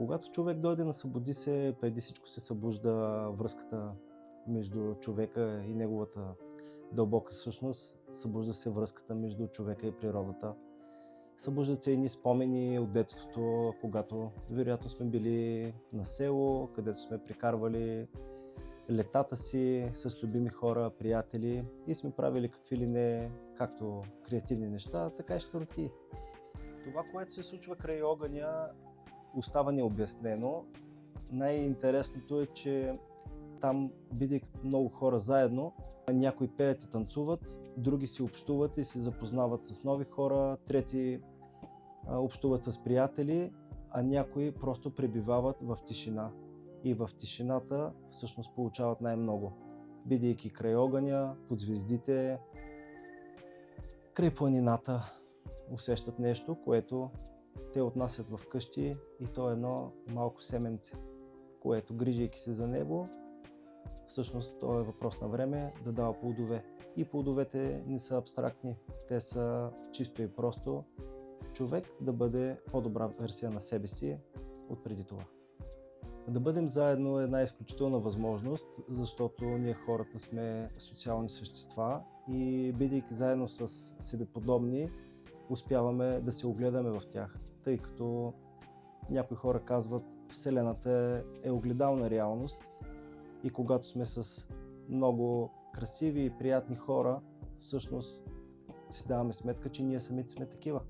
Когато човек дойде на събуди се, преди всичко се събужда връзката между човека и неговата дълбока същност, събужда се връзката между човека и природата. Събуждат се едни спомени от детството, когато вероятно сме били на село, където сме прекарвали летата си с любими хора, приятели и сме правили какви ли не, както креативни неща, така и щуротии. Това, което се случва край огъня, остава необяснено. Най-интересното е, че там, бидейки много хора заедно, някои пеят и танцуват, други си общуват и се запознават с нови хора, трети общуват с приятели, а някои просто пребивават в тишина. И в тишината всъщност получават най-много. Бидейки край огъня, под звездите, край планината, усещат нещо, което те отнасят в къщи, и то е едно малко семенце, което, грижайки се за него, всъщност то е въпрос на време да дава плодове. И плодовете не са абстрактни, те са чисто и просто човек да бъде по-добра версия на себе си от преди това. Да бъдем заедно е една изключителна възможност, защото ние хората сме социални същества и бидейки заедно с себеподобни, успяваме да се огледаме в тях, тъй като някои хора казват, Вселената е огледална реалност и когато сме с много красиви и приятни хора, всъщност си даваме сметка, че ние самите сме такива.